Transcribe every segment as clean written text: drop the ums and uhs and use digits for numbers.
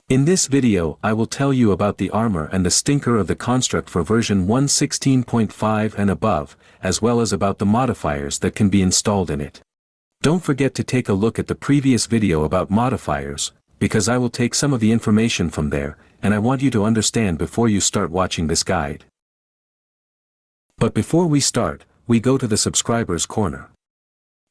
In this video I will tell you about the armor and the stinker of the construct for version 1.16.5 and above, as well as about the modifiers that can be installed in it. Don't forget to take a look at the previous video about modifiers, because I will take some of the information from there, and I want you to understand before you start watching this guide. But before we start, we go to the subscribers corner.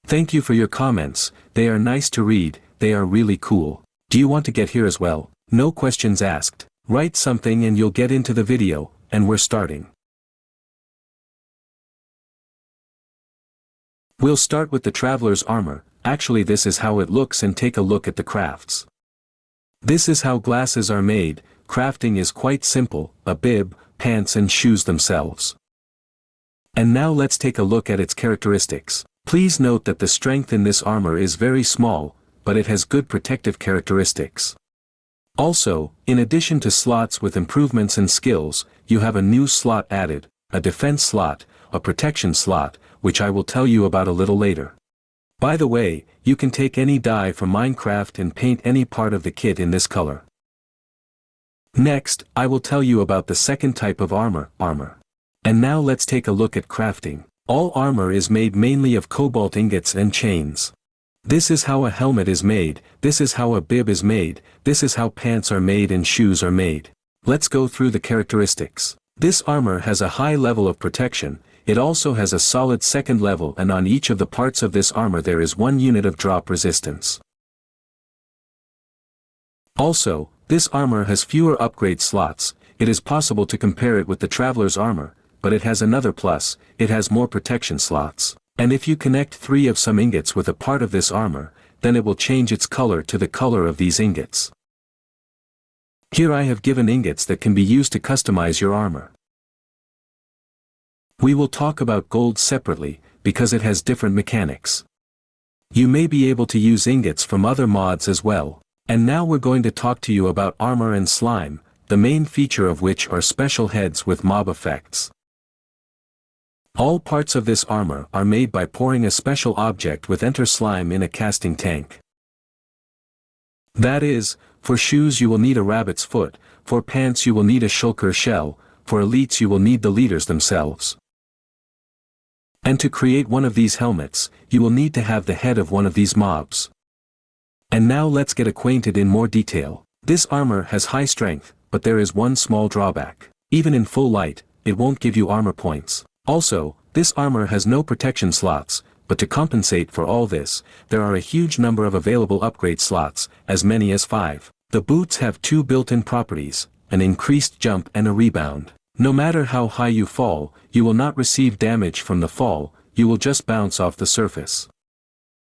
Thank you for your comments, they are nice to read, they are really cool. Do you want to get here as well? No questions asked. Write something and you'll get into the video, and we're starting. We'll start with the traveler's armor. Actually this is how it looks, and take a look at the crafts. This is how glasses are made. Crafting is quite simple, a bib, pants and shoes themselves. And now let's take a look at its characteristics. Please note that the strength in this armor is very small, but it has good protective characteristics. Also, in addition to slots with improvements and skills, you have a new slot added, a defense slot, a protection slot, which I will tell you about a little later. By the way, you can take any dye from Minecraft and paint any part of the kit in this color. Next, I will tell you about the second type of armor. And now let's take a look at crafting. All armor is made mainly of cobalt ingots and chains. This is how a helmet is made, this is how a bib is made, this is how pants are made and shoes are made. Let's go through the characteristics. This armor has a high level of protection, it also has a solid second level, and on each of the parts of this armor there is 1 unit of drop resistance. Also, this armor has fewer upgrade slots. It is possible to compare it with the traveler's armor, but it has another plus, it has more protection slots. And if you connect 3 of some ingots with a part of this armor, then it will change its color to the color of these ingots. Here I have given ingots that can be used to customize your armor. We will talk about gold separately, because it has different mechanics. You may be able to use ingots from other mods as well. And now we're going to talk to you about armor and slime, the main feature of which are special heads with mob effects. All parts of this armor are made by pouring a special object with enter slime in a casting tank. That is, for shoes you will need a rabbit's foot, for pants you will need a shulker shell, for elites you will need the leaders themselves. And to create one of these helmets, you will need to have the head of one of these mobs. And now let's get acquainted in more detail. This armor has high strength, but there is one small drawback. Even in full light, it won't give you armor points. Also, this armor has no protection slots, but to compensate for all this, there are a huge number of available upgrade slots, as many as 5. The boots have 2 built-in properties, an increased jump and a rebound. No matter how high you fall, you will not receive damage from the fall, you will just bounce off the surface.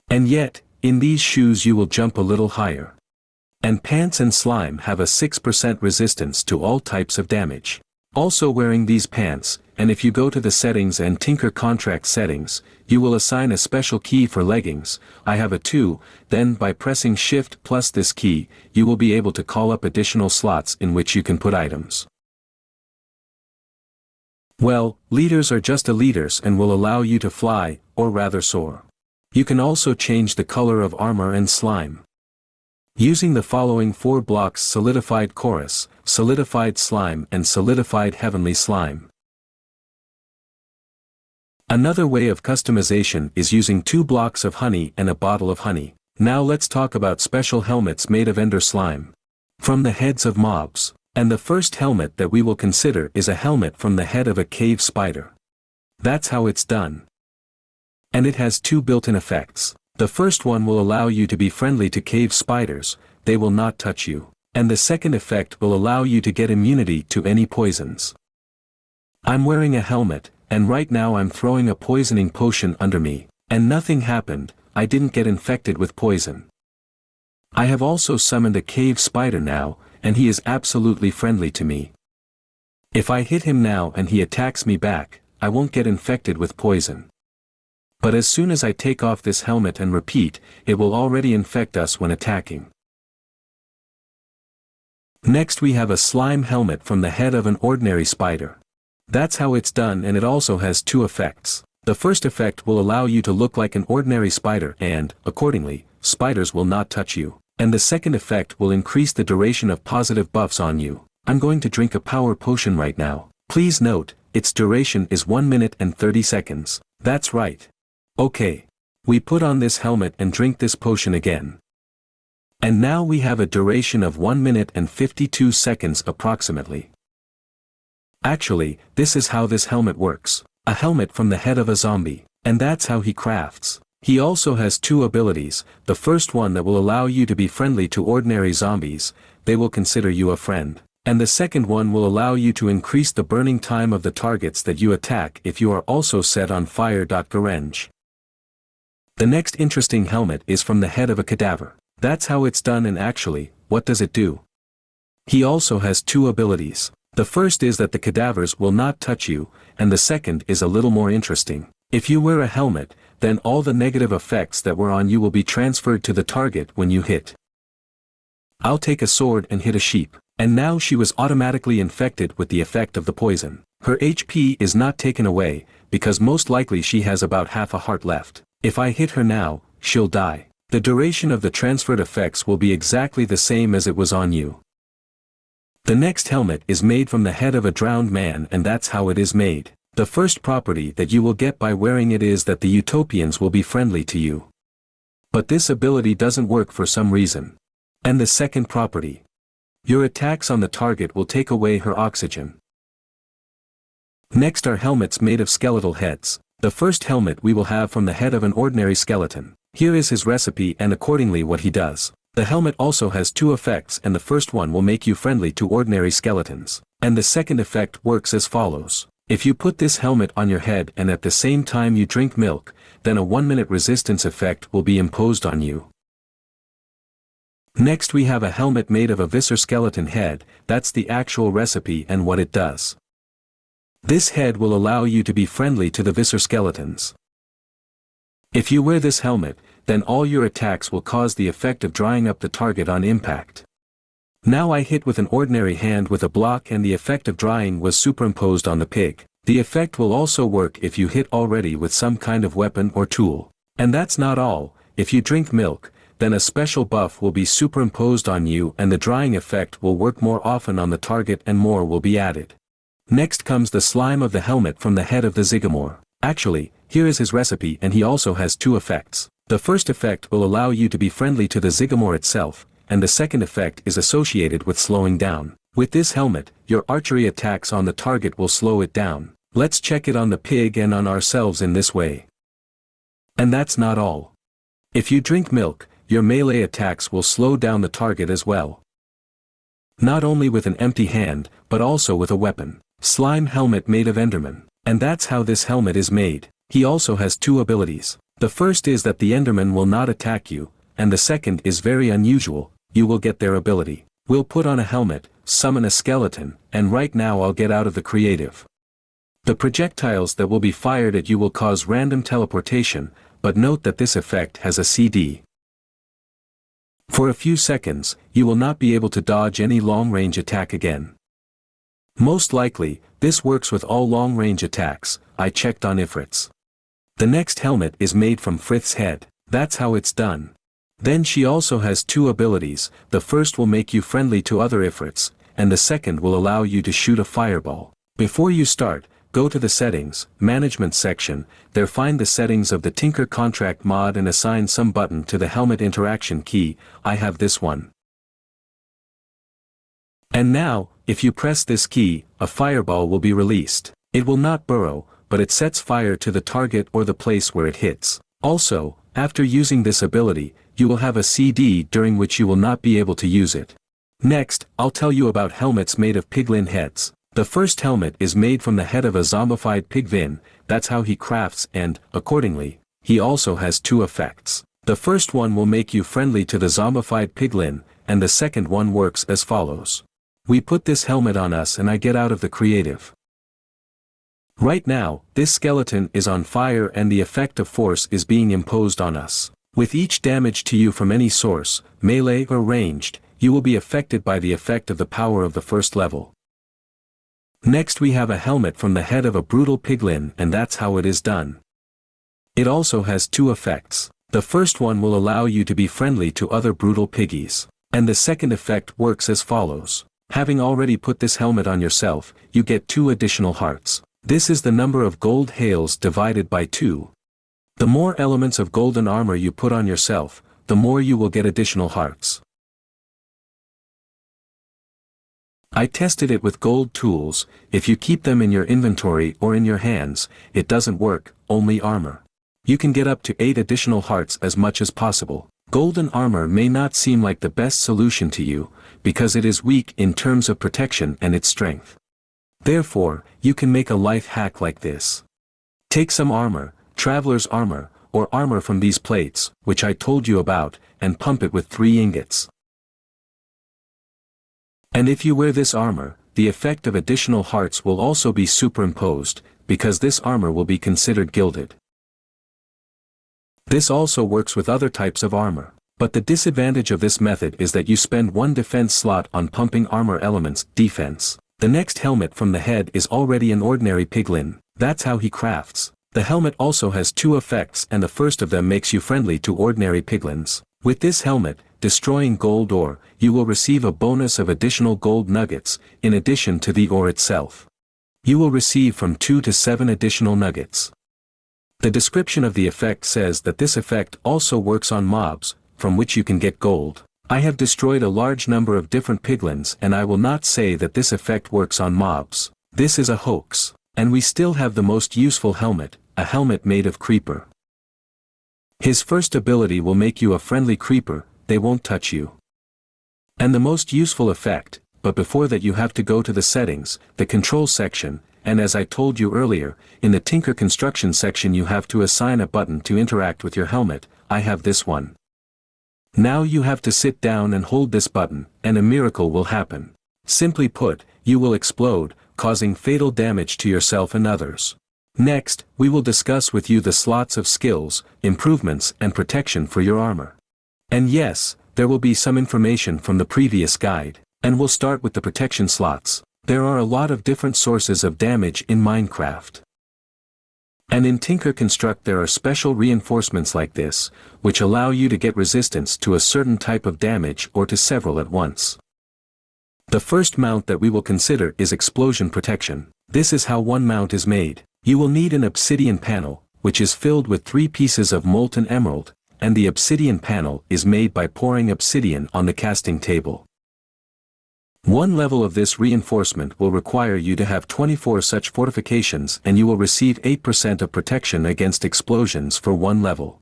And yet, in these shoes you will jump a little higher. And pants and slime have a 6% resistance to all types of damage. Also wearing these pants, and if you go to the settings and tinker contract settings, you will assign a special key for leggings. I have a 2, then by pressing shift plus this key, you will be able to call up additional slots in which you can put items. Well, leaders are just leaders and will allow you to fly, or rather soar. You can also change the color of armor and slime. Using the following 4 blocks: solidified chorus, solidified slime and solidified heavenly slime. Another way of customization is using 2 blocks of honey and a bottle of honey. Now let's talk about special helmets made of ender slime. From the heads of mobs. And the first helmet that we will consider is a helmet from the head of a cave spider. That's how it's done. And it has 2 built-in effects. The first one will allow you to be friendly to cave spiders, they will not touch you. And the second effect will allow you to get immunity to any poisons. I'm wearing a helmet, and right now I'm throwing a poisoning potion under me, and nothing happened, I didn't get infected with poison. I have also summoned a cave spider now, and he is absolutely friendly to me. If I hit him now and he attacks me back, I won't get infected with poison. But as soon as I take off this helmet and repeat, it will already infect us when attacking. Next we have a slime helmet from the head of an ordinary spider. That's how it's done, and it also has 2 effects. The first effect will allow you to look like an ordinary spider and, accordingly, spiders will not touch you. and the second effect will increase the duration of positive buffs on you. I'm going to drink a power potion right now. Please note, its duration is 1 minute and 30 seconds. That's right. Okay. We put on this helmet and drink this potion again. And now we have a duration of 1 minute and 52 seconds approximately. Actually, this is how this helmet works. A helmet from the head of a zombie. And that's how he crafts. He also has two abilities, the first one that will allow you to be friendly to ordinary zombies, they will consider you a friend. And the second one will allow you to increase the burning time of the targets that you attack if you are also set on fire. Garenge. The next interesting helmet is from the head of a cadaver. That's how it's done, and actually, what does it do? He also has two abilities. The first is that the cadavers will not touch you, and the second is a little more interesting. If you wear a helmet, then all the negative effects that were on you will be transferred to the target when you hit. I'll take a sword and hit a sheep, and now she was automatically infected with the effect of the poison. Her HP is not taken away, because most likely she has about half a heart left. If I hit her now, she'll die. The duration of the transferred effects will be exactly the same as it was on you. The next helmet is made from the head of a drowned man, and that's how it is made. The first property that you will get by wearing it is that the Utopians will be friendly to you. But this ability doesn't work for some reason. And the second property. Your attacks on the target will take away her oxygen. Next are helmets made of skeletal heads. The first helmet we will have from the head of an ordinary skeleton. Here is his recipe and accordingly what he does. The helmet also has two effects, and the first one will make you friendly to ordinary skeletons. And the second effect works as follows. If you put this helmet on your head and at the same time you drink milk, then a 1-minute resistance effect will be imposed on you. Next we have a helmet made of a viscer skeleton head, that's the actual recipe and what it does. This head will allow you to be friendly to the viscer skeletons. If you wear this helmet, then all your attacks will cause the effect of drying up the target on impact. Now I hit with an ordinary hand with a block and the effect of drying was superimposed on the pig. The effect will also work if you hit already with some kind of weapon or tool. And that's not all. If you drink milk, then a special buff will be superimposed on you and the drying effect will work more often on the target and more will be added. Next comes the slime of the helmet from the head of the Zygomore. Actually, here is his recipe and he also has two effects. The first effect will allow you to be friendly to the Zygomore itself, and the second effect is associated with slowing down. With this helmet, your archery attacks on the target will slow it down. Let's check it on the pig and on ourselves in this way. And that's not all. If you drink milk, your melee attacks will slow down the target as well. Not only with an empty hand, but also with a weapon. Slime helmet made of Enderman. And that's how this helmet is made. He also has two abilities. The first is that the Enderman will not attack you, and the second is very unusual. You will get their ability. We'll put on a helmet, summon a skeleton, and right now I'll get out of the creative. The projectiles that will be fired at you will cause random teleportation, but note that this effect has a CD. For a few seconds, you will not be able to dodge any long-range attack again. Most likely, this works with all long-range attacks. I checked on Ifrit's. The next helmet is made from Frith's head. That's how it's done. Then she also has two abilities. The first will make you friendly to other Ifrits, and the second will allow you to shoot a fireball. Before you start, go to the Settings, Management section, there find the settings of the Tinker Contract mod and assign some button to the helmet interaction key. I have this one. And now, if you press this key, a fireball will be released. It will not burrow, but it sets fire to the target or the place where it hits. Also, after using this ability, you will have a CD during which you will not be able to use it. Next, I'll tell you about helmets made of Piglin heads. The first helmet is made from the head of a zombified Piglin, that's how he crafts and, accordingly, he also has two effects. The first one will make you friendly to the zombified Piglin, and the second one works as follows. We put this helmet on us and I get out of the creative. Right now, this skeleton is on fire and the effect of force is being imposed on us. With each damage to you from any source, melee or ranged, you will be affected by the effect of the power of the first level. Next we have a helmet from the head of a brutal Piglin and that's how it is done. It also has two effects. The first one will allow you to be friendly to other brutal piggies. And the second effect works as follows. Having already put this helmet on yourself, you get 2 additional hearts. This is the number of gold hails divided by 2. The more elements of golden armor you put on yourself, the more you will get additional hearts. I tested it with gold tools. If you keep them in your inventory or in your hands, it doesn't work, only armor. You can get up to 8 additional hearts as much as possible. Golden armor may not seem like the best solution to you, because it is weak in terms of protection and its strength. Therefore, you can make a life hack like this. Take some armor, traveler's armor, or armor from these plates, which I told you about, and pump it with 3 ingots. And if you wear this armor, the effect of additional hearts will also be superimposed, because this armor will be considered gilded. This also works with other types of armor. But the disadvantage of this method is that you spend 1 defense slot on pumping armor elements, defense. The next helmet from the head is already an ordinary piglin. That's how he crafts. The helmet also has 2 effects, and the first of them makes you friendly to ordinary piglins. With this helmet, destroying gold ore, you will receive a bonus of additional gold nuggets, in addition to the ore itself. You will receive from 2 to 7 additional nuggets. The description of the effect says that this effect also works on mobs, from which you can get gold. I have destroyed a large number of different piglins, and I will not say that this effect works on mobs. This is a hoax. And we still have the most useful helmet, a helmet made of creeper. His first ability will make you a friendly creeper, they won't touch you. And the most useful effect, but before that you have to go to the settings, the control section, and as I told you earlier, in the Tinker Construction section you have to assign a button to interact with your helmet. I have this one. Now you have to sit down and hold this button, and a miracle will happen. Simply put, you will explode, causing fatal damage to yourself and others. Next, we will discuss with you the slots of skills, improvements and protection for your armor. And yes, there will be some information from the previous guide, and we'll start with the protection slots. There are a lot of different sources of damage in Minecraft. And in Tinker Construct there are special reinforcements like this, which allow you to get resistance to a certain type of damage or to several at once. The first mount that we will consider is explosion protection. This is how one mount is made. You will need an obsidian panel, which is filled with 3 pieces of molten emerald, and the obsidian panel is made by pouring obsidian on the casting table. One level of this reinforcement will require you to have 24 such fortifications, and you will receive 8% of protection against explosions for 1 level.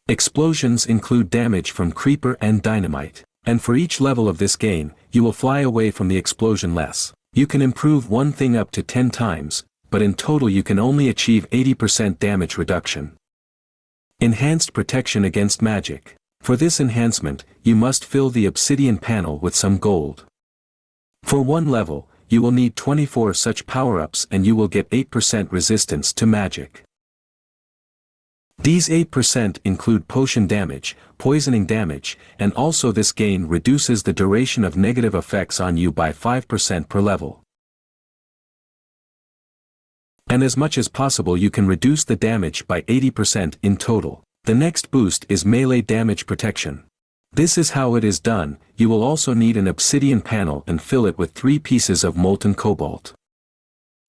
Explosions include damage from creeper and dynamite, and for each level of this gain, you will fly away from the explosion less. You can improve one thing up to 10 times, but in total you can only achieve 80% damage reduction. Enhanced protection against magic. For this enhancement, you must fill the obsidian panel with some gold. For 1 level, you will need 24 such power-ups and you will get 8% resistance to magic. These 8% include potion damage, poisoning damage, and also this gain reduces the duration of negative effects on you by 5% per level. And as much as possible you can reduce the damage by 80% in total. The next boost is melee damage protection. This is how it is done. You will also need an obsidian panel and fill it with 3 pieces of molten cobalt.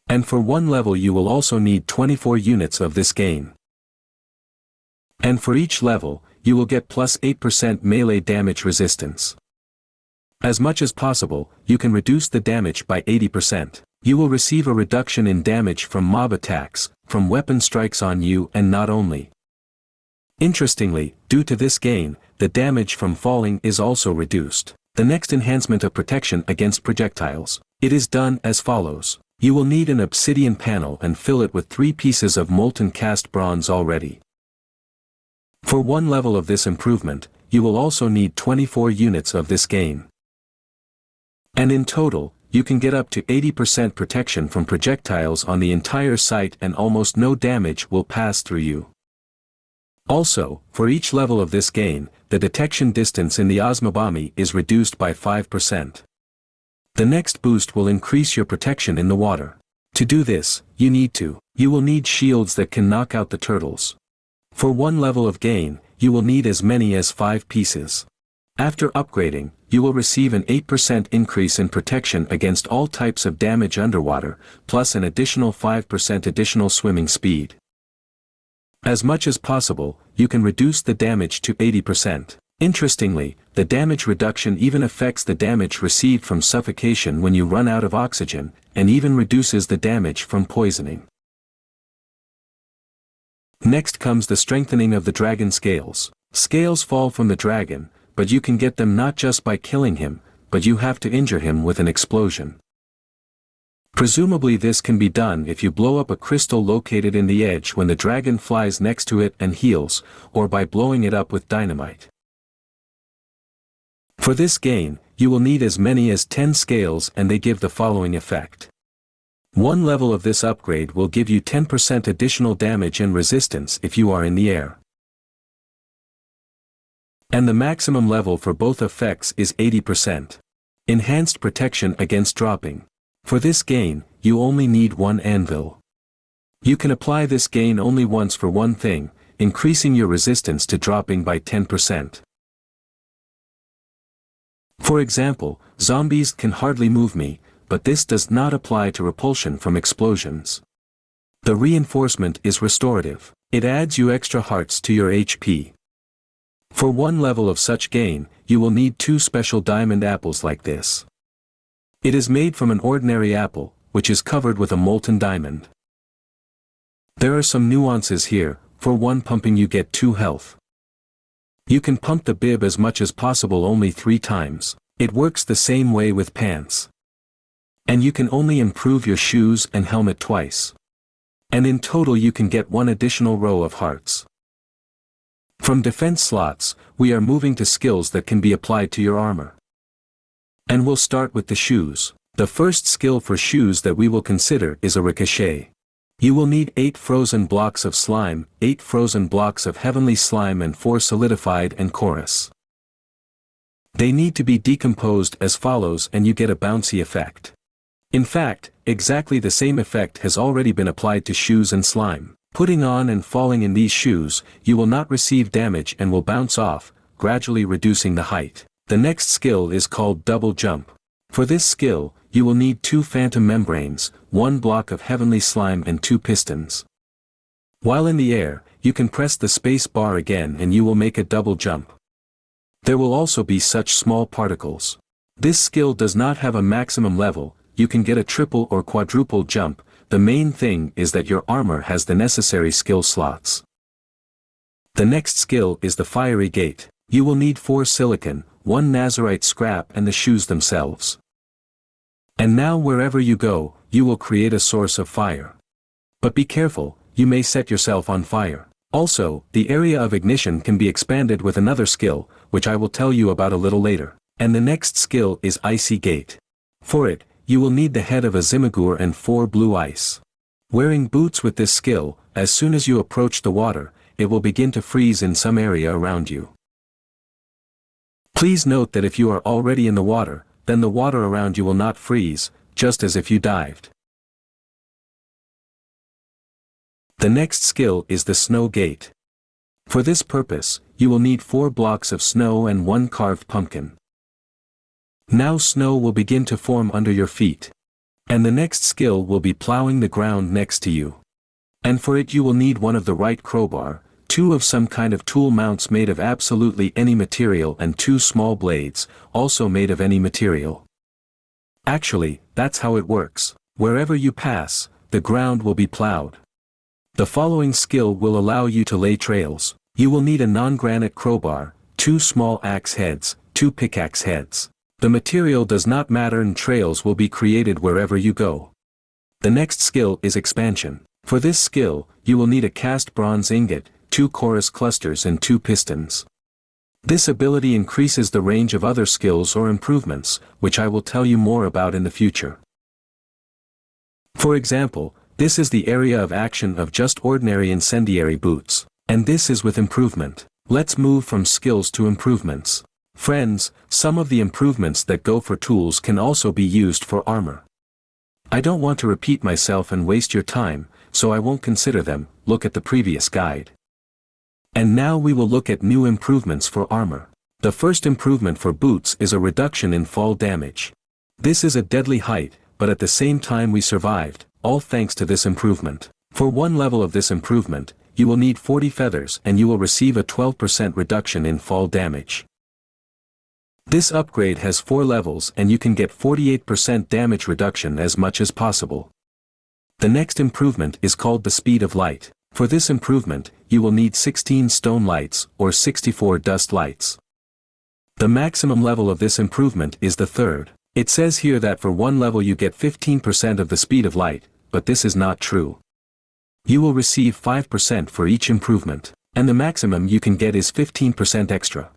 And for 1 level you will also need 24 units of this gain. And for each level, you will get plus 8% melee damage resistance. As much as possible, you can reduce the damage by 80%. You will receive a reduction in damage from mob attacks, from weapon strikes on you, and not only. Interestingly, due to this gain, the damage from falling is also reduced. The next enhancement of protection against projectiles. It is done as follows. You will need an obsidian panel and fill it with 3 pieces of molten cast bronze already. For 1 level of this improvement, you will also need 24 units of this gain. And in total, you can get up to 80% protection from projectiles on the entire site and almost no damage will pass through you. Also, for each level of this gain, the detection distance in the Osmobami is reduced by 5%. The next boost will increase your protection in the water. To do this, you will need shields that can knock out the turtles. For one level of gain, you will need as many as 5 pieces. After upgrading, you will receive an 8% increase in protection against all types of damage underwater, plus an additional 5% additional swimming speed. As much as possible, you can reduce the damage to 80%. Interestingly, the damage reduction even affects the damage received from suffocation when you run out of oxygen, and even reduces the damage from poisoning. Next comes the strengthening of the dragon scales. Scales fall from the dragon, but you can get them not just by killing him, but you have to injure him with an explosion. Presumably this can be done if you blow up a crystal located in the edge when the dragon flies next to it and heals, or by blowing it up with dynamite. For this gain, you will need as many as 10 scales, and they give the following effect. One level of this upgrade will give you 10% additional damage and resistance if you are in the air. And the maximum level for both effects is 80%. Enhanced protection against dropping. For this gain, you only need one anvil. You can apply this gain only once for one thing, increasing your resistance to dropping by 10%. For example, zombies can hardly move me, but this does not apply to repulsion from explosions. The reinforcement is restorative. It adds you extra hearts to your HP. For one level of such gain, you will need 2 special diamond apples like this. It is made from an ordinary apple, which is covered with a molten diamond. There are some nuances here. For one pumping you get 2 health. You can pump the bib as much as possible only 3 times. It works the same way with pants. And you can only improve your shoes and helmet twice. And in total you can get 1 additional row of hearts. From defense slots, we are moving to skills that can be applied to your armor. And we'll start with the shoes. The first skill for shoes that we will consider is a ricochet. You will need 8 frozen blocks of slime, 8 frozen blocks of heavenly slime, and 4 solidified and chorus. They need to be decomposed as follows, and you get a bouncy effect. In fact, exactly the same effect has already been applied to shoes and slime. Putting on and falling in these shoes, you will not receive damage and will bounce off, gradually reducing the height. The next skill is called double jump. For this skill, you will need 2 phantom membranes, 1 block of heavenly slime, and 2 pistons. While in the air, you can press the space bar again and you will make a double jump. There will also be such small particles. This skill does not have a maximum level. You can get a triple or quadruple jump. The main thing is that your armor has the necessary skill slots. The next skill is the fiery gate. You will need 4 silicon, 1 nazarite scrap, and the shoes themselves. And now wherever you go, you will create a source of fire. But be careful, you may set yourself on fire. Also, the area of ignition can be expanded with another skill, which I will tell you about a little later. And the next skill is icy gate. For it, you will need the head of a Zimagur and 4 blue ice. Wearing boots with this skill, as soon as you approach the water, it will begin to freeze in some area around you. Please note that if you are already in the water, then the water around you will not freeze, just as if you dived. The next skill is the snow gate. For this purpose, you will need 4 blocks of snow and 1 carved pumpkin. Now snow will begin to form under your feet. And the next skill will be plowing the ground next to you. And for it you will need 1 of the right crowbar, 2 of some kind of tool mounts made of absolutely any material, and 2 small blades, also made of any material. Actually, that's how it works. Wherever you pass, the ground will be plowed. The following skill will allow you to lay trails. You will need a non-granite crowbar, 2 small axe heads, 2 pickaxe heads. The material does not matter and trails will be created wherever you go. The next skill is expansion. For this skill, you will need a cast bronze ingot, 2 chorus clusters, and 2 pistons. This ability increases the range of other skills or improvements, which I will tell you more about in the future. For example, this is the area of action of just ordinary incendiary boots, and this is with improvement. Let's move from skills to improvements. Friends, some of the improvements that go for tools can also be used for armor. I don't want to repeat myself and waste your time, so I won't consider them. Look at the previous guide. And now we will look at new improvements for armor. The first improvement for boots is a reduction in fall damage. This is a deadly height, but at the same time we survived, all thanks to this improvement. For one level of this improvement, you will need 40 feathers and you will receive a 12% reduction in fall damage. This upgrade has 4 levels and you can get 48% damage reduction as much as possible. The next improvement is called the speed of light. For this improvement, you will need 16 stone lights or 64 dust lights. The maximum level of this improvement is the third. It says here that for one level you get 15% of the speed of light, but this is not true. You will receive 5% for each improvement, and the maximum you can get is 15% extra.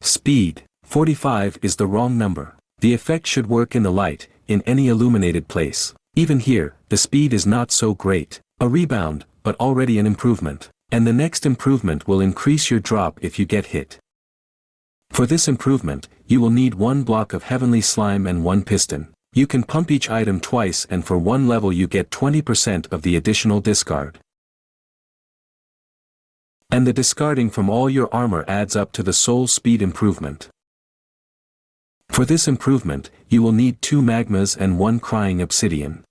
Speed. 45 is the wrong number. The effect should work in the light, in any illuminated place. Even here, the speed is not so great. A rebound, but already an improvement. And the next improvement will increase your drop if you get hit. For this improvement, you will need 1 block of heavenly slime and 1 piston. You can pump each item twice and for one level you get 20% of the additional discard. And the discarding from all your armor adds up to the soul speed improvement. For this improvement, you will need 2 magmas and 1 crying obsidian.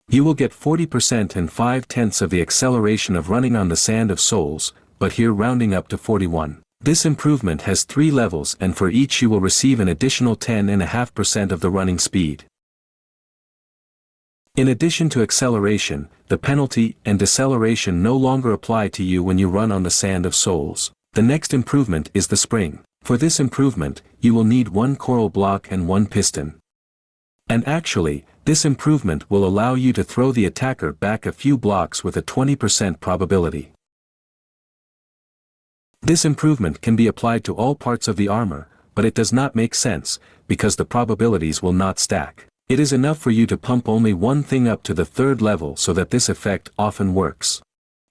You will get 40% and 5/10 of the acceleration of running on the sand of souls, but here rounding up to 41. This improvement has 3 levels and for each you will receive an additional 10.5% of the running speed. In addition to acceleration, the penalty and deceleration no longer apply to you when you run on the sand of souls. The next improvement is the spring. For this improvement, you will need 1 coral block and 1 piston. And actually, this improvement will allow you to throw the attacker back a few blocks with a 20% probability. This improvement can be applied to all parts of the armor, but it does not make sense, because the probabilities will not stack. It is enough for you to pump only one thing up to the 3rd level so that this effect often works.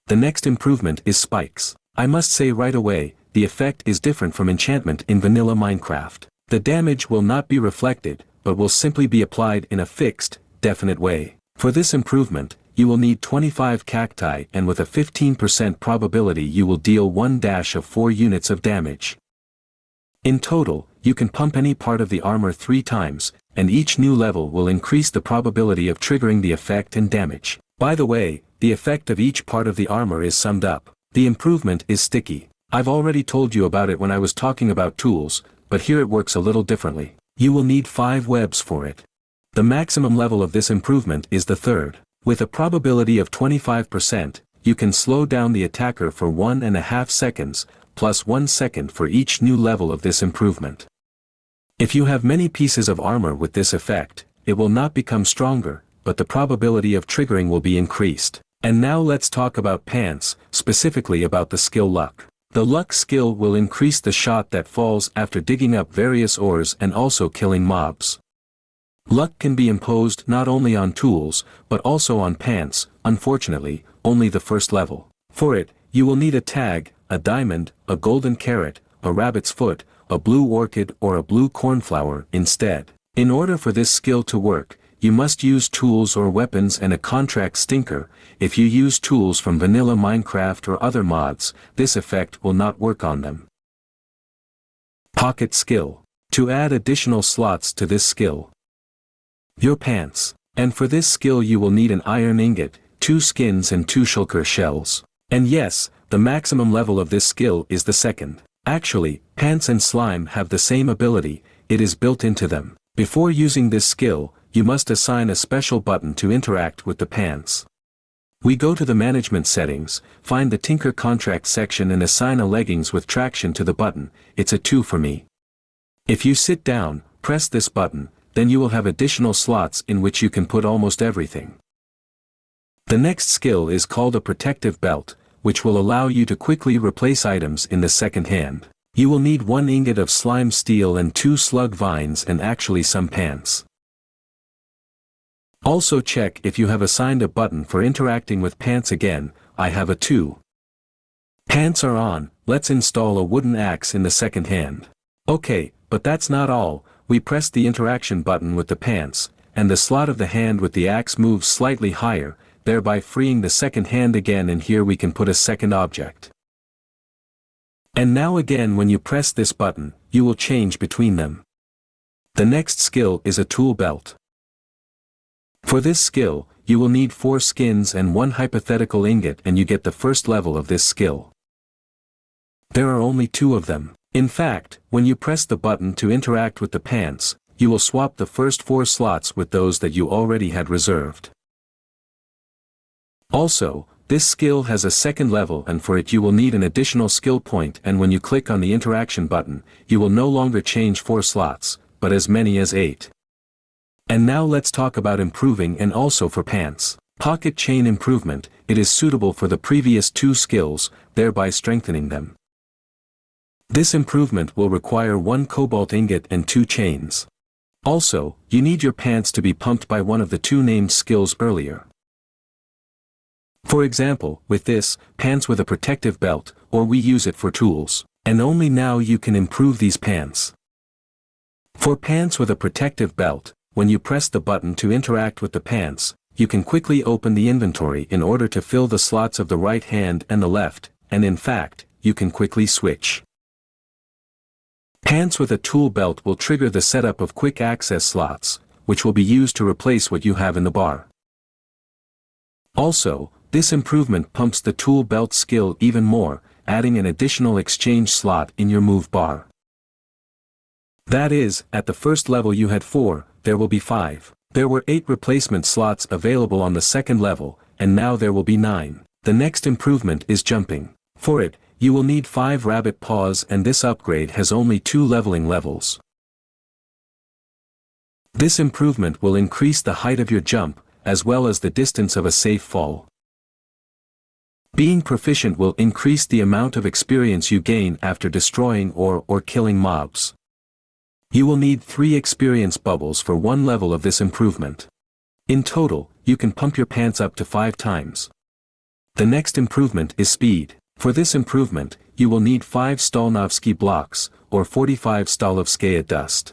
The next improvement is spikes. I must say right away, the effect is different from enchantment in vanilla Minecraft. The damage will not be reflected, but will simply be applied in a fixed, definite way. For this improvement, you will need 25 cacti and with a 15% probability you will deal 1-4 units of damage. In total, you can pump any part of the armor 3 times, and each new level will increase the probability of triggering the effect and damage. By the way, the effect of each part of the armor is summed up. The improvement is sticky. I've already told you about it when I was talking about tools, but here it works a little differently. You will need 5 webs for it. The maximum level of this improvement is the 3rd. With a probability of 25%, you can slow down the attacker for 1.5 seconds, plus 1 second for each new level of this improvement. If you have many pieces of armor with this effect, it will not become stronger, but the probability of triggering will be increased. And now let's talk about pants, specifically about the skill luck. The luck skill will increase the shot that falls after digging up various ores and also killing mobs. Luck can be imposed not only on tools, but also on pants, unfortunately, only the 1st level. For it, you will need a tag, a diamond, a golden carrot, a rabbit's foot, a blue orchid or a blue cornflower instead. In order for this skill to work, you must use tools or weapons and a contract stinker. If you use tools from vanilla Minecraft or other mods, this effect will not work on them. Pocket skill. To add additional slots to this skill. Your pants. And for this skill you will need an iron ingot, 2 skins and 2 shulker shells. And yes, the maximum level of this skill is the 2nd. Actually, pants and slime have the same ability, it is built into them. Before using this skill, you must assign a special button to interact with the pants. We go to the management settings, find the Tinker contract section and assign a leggings with traction to the button. It's a 2 for me. If you sit down, press this button, then you will have additional slots in which you can put almost everything. The next skill is called a protective belt, which will allow you to quickly replace items in the second hand. You will need 1 ingot of slime steel and 2 slug vines and actually some pants. Also check if you have assigned a button for interacting with pants again. I have a 2. Pants are on, let's install a wooden axe in the second hand. Okay, but that's not all, we press the interaction button with the pants, and the slot of the hand with the axe moves slightly higher, thereby freeing the second hand again, and here we can put a second object. And now again when you press this button, you will change between them. The next skill is a tool belt. For this skill, you will need 4 skins and 1 hypothetical ingot and you get the first level of this skill. There are only 2 of them. In fact, when you press the button to interact with the pants, you will swap the first 4 slots with those that you already had reserved. Also, this skill has a second level and for it you will need an additional skill point and when you click on the interaction button, you will no longer change 4 slots, but as many as 8. And now let's talk about improving and also for pants. Pocket chain improvement, it is suitable for the previous 2 skills, thereby strengthening them. This improvement will require 1 cobalt ingot and 2 chains. Also, you need your pants to be pumped by one of the 2 named skills earlier. For example, with this, pants with a protective belt, or we use it for tools, and only now you can improve these pants. For pants with a protective belt, when you press the button to interact with the pants, you can quickly open the inventory in order to fill the slots of the right hand and the left, and in fact, you can quickly switch. Pants with a tool belt will trigger the setup of quick access slots, which will be used to replace what you have in the bar. Also, this improvement pumps the tool belt skill even more, adding an additional exchange slot in your move bar. That is, at the first level you had 4, there will be 5. There were 8 replacement slots available on the second level, and now there will be 9. The next improvement is jumping. For it, you will need 5 rabbit paws and this upgrade has only 2 leveling levels. This improvement will increase the height of your jump, as well as the distance of a safe fall. Being proficient will increase the amount of experience you gain after destroying or killing mobs. You will need 3 experience bubbles for 1 level of this improvement. In total, you can pump your pants up to 5 times. The next improvement is speed. For this improvement, you will need 5 Stalnovsky blocks, or 45 Stalovskaya dust.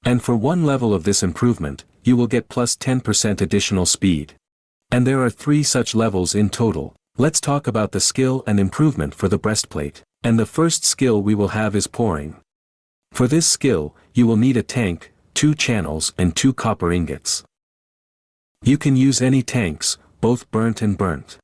And for 1 level of this improvement, you will get plus 10% additional speed. And there are 3 such levels in total. Let's talk about the skill and improvement for the breastplate. And the first skill we will have is pouring. For this skill, you will need a tank, 2 channels and 2 copper ingots. You can use any tanks, both burnt and burnt.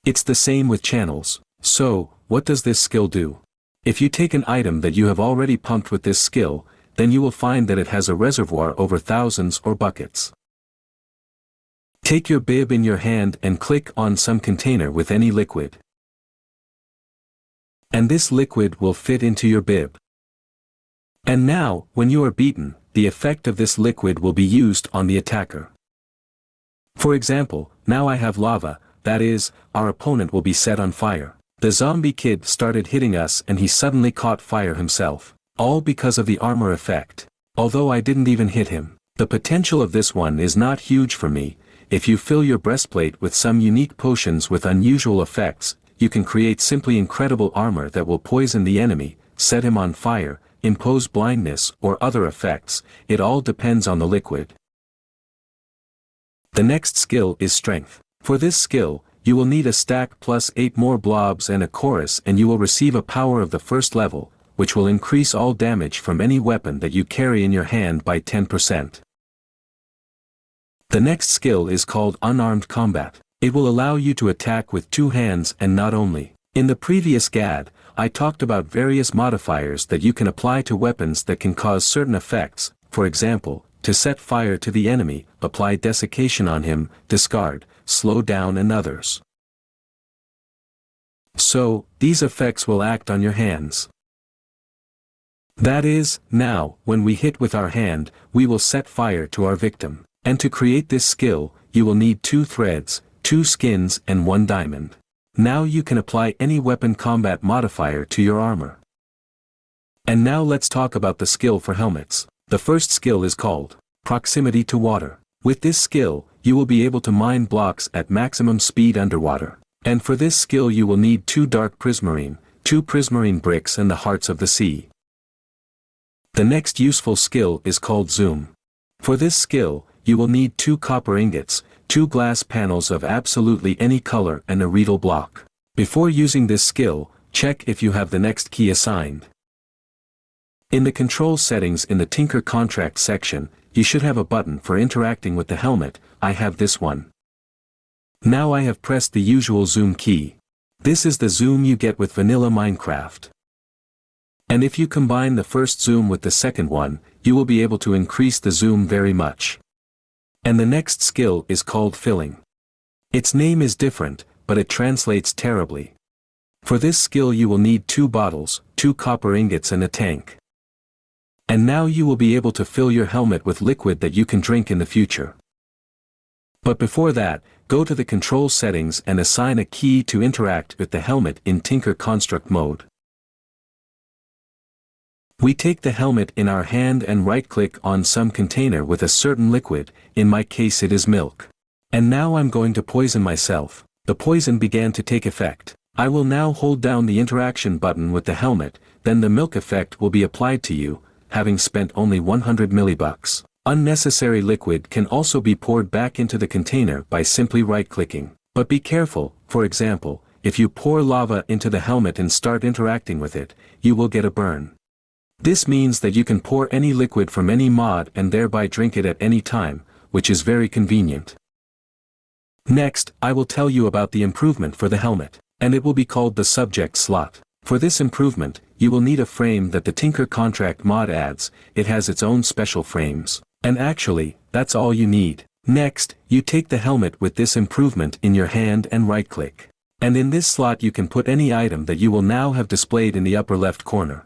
It's the same with channels. So, what does this skill do? If you take an item that you have already pumped with this skill, then you will find that it has a reservoir over thousands or buckets. Take your bib in your hand and click on some container with any liquid. And this liquid will fit into your bib. And now, when you are beaten, the effect of this liquid will be used on the attacker. For example, now I have lava, that is, our opponent will be set on fire. The zombie kid started hitting us and he suddenly caught fire himself. All because of the armor effect. Although I didn't even hit him. The potential of this one is not huge for me. If you fill your breastplate with some unique potions with unusual effects, you can create simply incredible armor that will poison the enemy, set him on fire, impose blindness or other effects. It all depends on the liquid. The next skill is strength. For this skill, you will need a stack plus 8 more blobs and a chorus and you will receive a power of the first level, which will increase all damage from any weapon that you carry in your hand by 10%. The next skill is called Unarmed Combat. It will allow you to attack with 2 hands and not only. In the previous GAD, I talked about various modifiers that you can apply to weapons that can cause certain effects, for example, to set fire to the enemy, apply desiccation on him, discard, slow down and others. So, these effects will act on your hands. That is, now, when we hit with our hand, we will set fire to our victim. And to create this skill, you will need 2 threads, 2 skins and 1 diamond. Now you can apply any weapon combat modifier to your armor. And now let's talk about the skill for helmets. The first skill is called Proximity to Water. With this skill, you will be able to mine blocks at maximum speed underwater. And for this skill you will need 2 dark prismarine, 2 prismarine bricks and the hearts of the sea. The next useful skill is called Zoom. For this skill, you will need 2 copper ingots, 2 glass panels of absolutely any color and a reedle block. Before using this skill, check if you have the next key assigned. In the control settings in the Tinker Contract section, you should have a button for interacting with the helmet. I have this one. Now I have pressed the usual zoom key. This is the zoom you get with vanilla Minecraft. And if you combine the first zoom with the second one, you will be able to increase the zoom very much. And the next skill is called filling. Its name is different, but it translates terribly. For this skill you will need 2 bottles, 2 copper ingots and a tank. And now you will be able to fill your helmet with liquid that you can drink in the future. But before that, go to the control settings and assign a key to interact with the helmet in Tinker Construct mode. We take the helmet in our hand and right-click on some container with a certain liquid, in my case it is milk. And now I'm going to poison myself. The poison began to take effect. I will now hold down the interaction button with the helmet, then the milk effect will be applied to you, having spent only 100 millibucks. Unnecessary liquid can also be poured back into the container by simply right-clicking. But be careful, for example, if you pour lava into the helmet and start interacting with it, you will get a burn. This means that you can pour any liquid from any mod and thereby drink it at any time, which is very convenient. Next, I will tell you about the improvement for the helmet, and it will be called the subject slot. For this improvement, you will need a frame that the Tinker Contract mod adds. It has its own special frames. And actually, that's all you need. Next, you take the helmet with this improvement in your hand and right-click. And in this slot you can put any item that you will now have displayed in the upper left corner.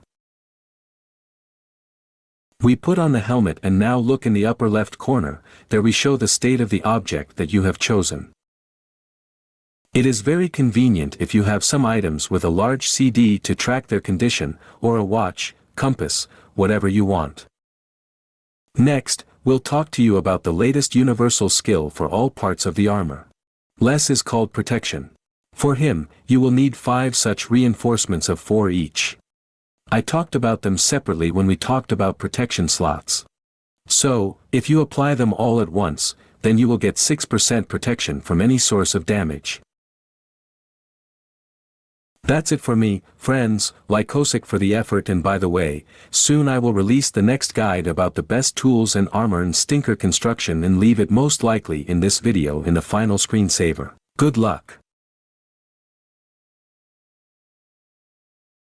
We put on the helmet and now look in the upper left corner, there we show the state of the object that you have chosen. It is very convenient if you have some items with a large CD to track their condition, or a watch, compass, whatever you want. Next, we'll talk to you about the latest universal skill for all parts of the armor. Less is called protection. For him, you will need 5 such reinforcements of 4 each. I talked about them separately when we talked about protection slots. So, if you apply them all at once, then you will get 6% protection from any source of damage. That's it for me, friends. Like Kosick for the effort, and by the way, soon I will release the next guide about the best tools and armor in Tinker construction and leave it most likely in this video in the final screensaver. Good luck.